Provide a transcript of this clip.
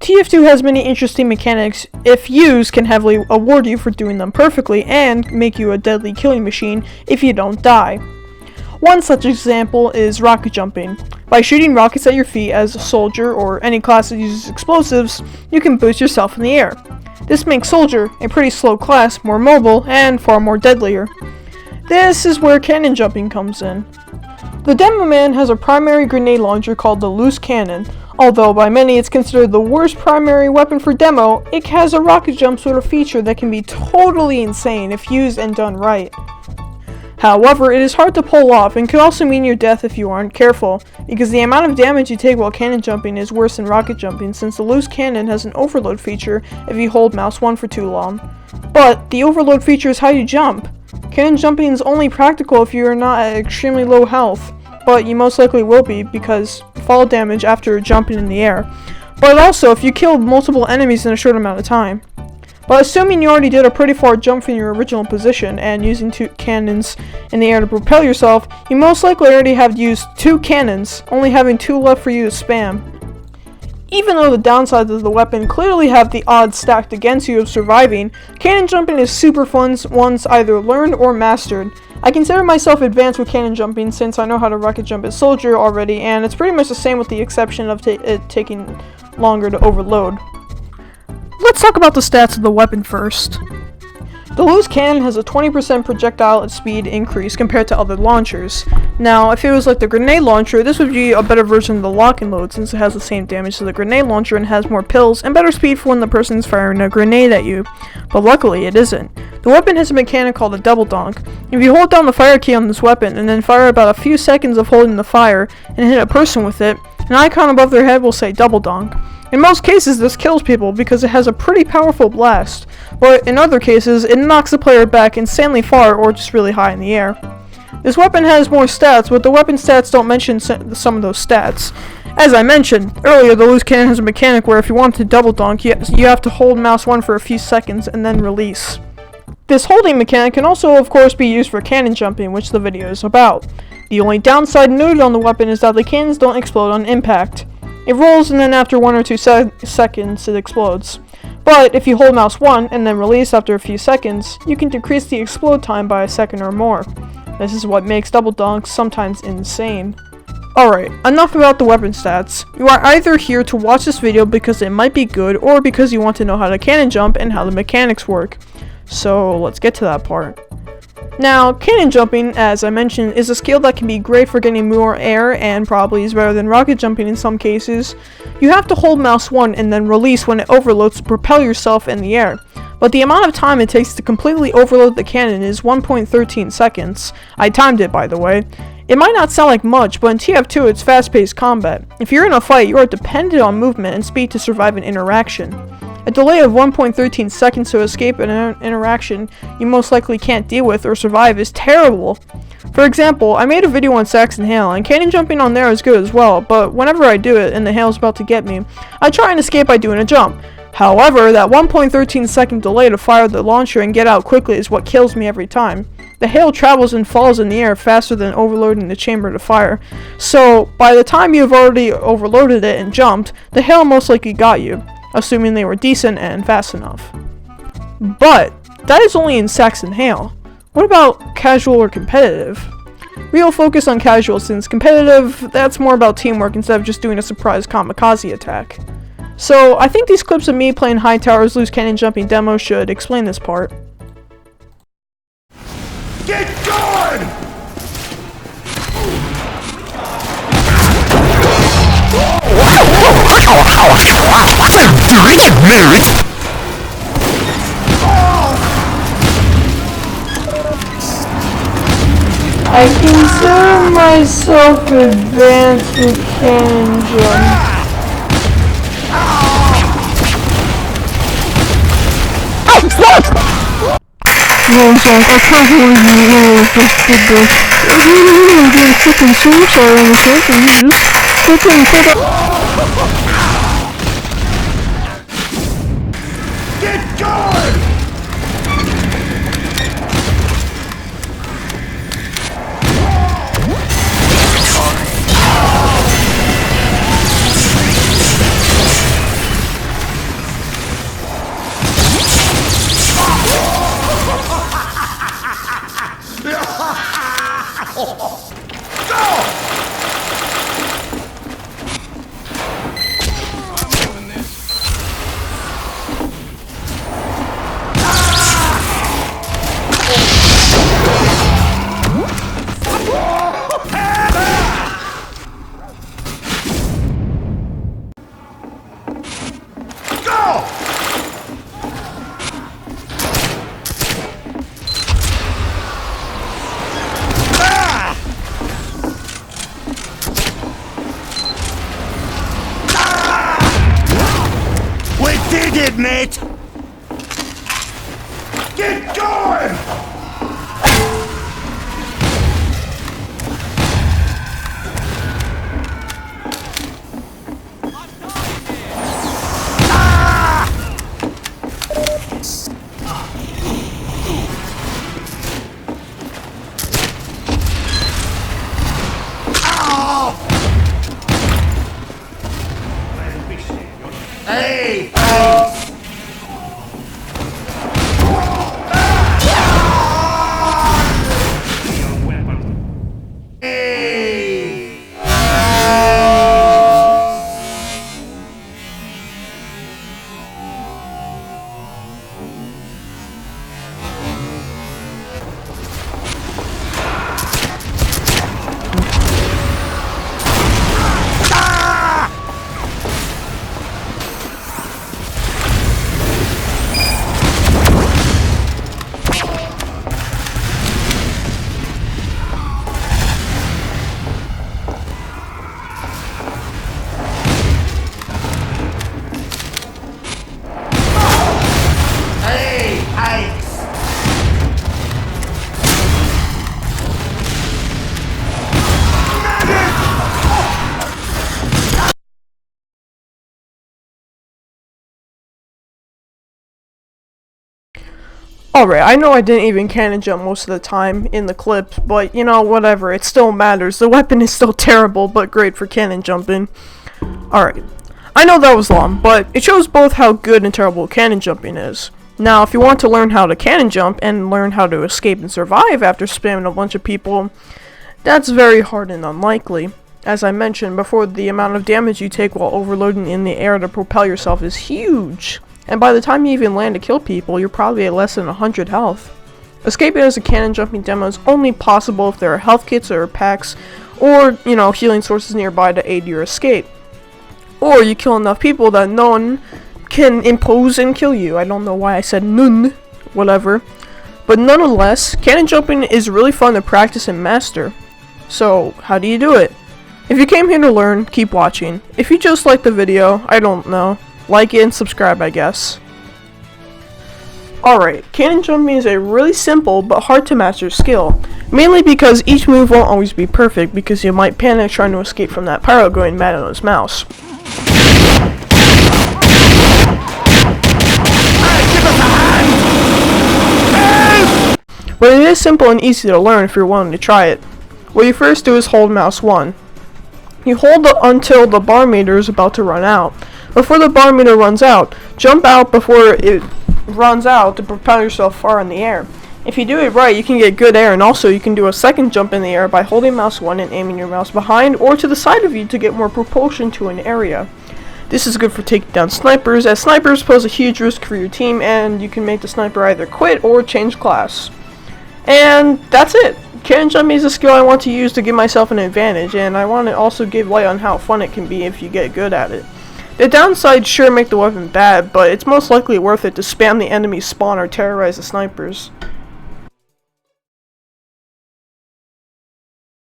TF2 has many interesting mechanics if used can heavily award you for doing them perfectly and make you a deadly killing machine if you don't die. One such example is rocket jumping. By shooting rockets at your feet as a soldier or any class that uses explosives, you can boost yourself in the air. This makes soldier, a pretty slow class, more mobile and far more deadlier. This is where cannon jumping comes in. The Demo Man has a primary grenade launcher called the loose cannon. Although by many it's considered the worst primary weapon for demo, it has a rocket jump sort of feature that can be totally insane if used and done right. However, it is hard to pull off and could also mean your death if you aren't careful, because the amount of damage you take while cannon jumping is worse than rocket jumping since the loose cannon has an overload feature if you hold mouse 1 for too long. But the overload feature is how you jump. Cannon jumping is only practical if you are not at extremely low health, but you most likely will be because fall damage after jumping in the air, but also if you killed multiple enemies in a short amount of time. But assuming you already did a pretty far jump from your original position and using 2 cannons in the air to propel yourself, you most likely already have used 2 cannons, only having 2 left for you to spam. Even though the downsides of the weapon clearly have the odds stacked against you of surviving, cannon jumping is super fun once either learned or mastered. I consider myself advanced with cannon jumping since I know how to rocket jump as soldier already, and it's pretty much the same with the exception of it taking longer to overload. Let's talk about the stats of the weapon first. The loose cannon has a 20% projectile speed increase compared to other launchers. Now, if it was like the grenade launcher, this would be a better version of the lock and load since it has the same damage to the grenade launcher and has more pills and better speed for when the person's firing a grenade at you. But luckily, it isn't. The weapon has a mechanic called a double donk. If you hold down the fire key on this weapon and then fire about a few seconds of holding the fire and hit a person with it, an icon above their head will say double donk. In most cases, this kills people because it has a pretty powerful blast, but in other cases, it knocks the player back insanely far or just really high in the air. This weapon has more stats, but the weapon stats don't mention some of those stats. As I mentioned earlier, the loose cannon has a mechanic where if you want to double donk, you have to hold mouse 1 for a few seconds and then release. This holding mechanic can also of course be used for cannon jumping, which the video is about. The only downside noted on the weapon is that the cannons don't explode on impact. It rolls and then after 1 or 2 seconds it explodes. But if you hold mouse 1 and then release after a few seconds, you can decrease the explode time by a second or more. This is what makes double donks sometimes insane. Alright, enough about the weapon stats. You are either here to watch this video because it might be good or because you want to know how to cannon jump and how the mechanics work. So let's get to that part. Now, cannon jumping, as I mentioned, is a skill that can be great for getting more air and probably is better than rocket jumping in some cases. You have to hold mouse 1 and then release when it overloads to propel yourself in the air. But the amount of time it takes to completely overload the cannon is 1.13 seconds. I timed it, by the way. It might not sound like much, but in TF2 it's fast-paced combat. If you're in a fight, you are dependent on movement and speed to survive an interaction. A delay of 1.13 seconds to escape an interaction you most likely can't deal with or survive is terrible. For example, I made a video on Saxon Hail, and cannon jumping on there is good as well, but whenever I do it and the hail is about to get me, I try and escape by doing a jump. However, that 1.13 second delay to fire the launcher and get out quickly is what kills me every time. The hail travels and falls in the air faster than overloading the chamber to fire, so by the time you've already overloaded it and jumped, the hail most likely got you, assuming they were decent and fast enough. But that is only in Saxon Hail. What about casual or competitive? We'll focus on casual since competitive, that's more about teamwork instead of just doing a surprise kamikaze attack. So I think these clips of me playing High Tower's loose cannon jumping demo should explain this part. Get going! I consider myself advanced with cannon jump. No, Jack, I can't believe you really just did this. If you really did freaking suicide on the camping, you just freaking put up. Get going! We did it, mate! Get going! Hey! Alright, I know I didn't even cannon jump most of the time in the clips, but you know, whatever, it still matters. The weapon is still terrible, but great for cannon jumping. Alright, I know that was long, but it shows both how good and terrible cannon jumping is. Now, if you want to learn how to cannon jump and learn how to escape and survive after spamming a bunch of people, that's very hard and unlikely. As I mentioned before, the amount of damage you take while overloading in the air to propel yourself is huge. And by the time you even land to kill people, you're probably at less than 100 health. Escaping as a cannon jumping demo is only possible if there are health kits or packs, or, you know, healing sources nearby to aid your escape. Or you kill enough people that none can impose and kill you. I don't know why I said none, whatever. But nonetheless, cannon jumping is really fun to practice and master. So, how do you do it? If you came here to learn, keep watching. If you just liked the video, I don't know. Like it and subscribe, I guess. Alright, cannon jumping is a really simple but hard to master skill. Mainly because each move won't always be perfect because you might panic trying to escape from that pyro going mad on his mouse. But it is simple and easy to learn if you're willing to try it. What you first do is hold mouse 1. You hold it until the bar meter is about to run out. Before the bar meter runs out, jump out before it runs out to propel yourself far in the air. If you do it right, you can get good air, and also you can do a second jump in the air by holding mouse 1 and aiming your mouse behind or to the side of you to get more propulsion to an area. This is good for taking down snipers, as snipers pose a huge risk for your team, and you can make the sniper either quit or change class. And that's it. Cannon jumping is a skill I want to use to give myself an advantage, and I want to also give light on how fun it can be if you get good at it. The downsides sure make the weapon bad, but it's most likely worth it to spam the enemy spawn or terrorize the snipers.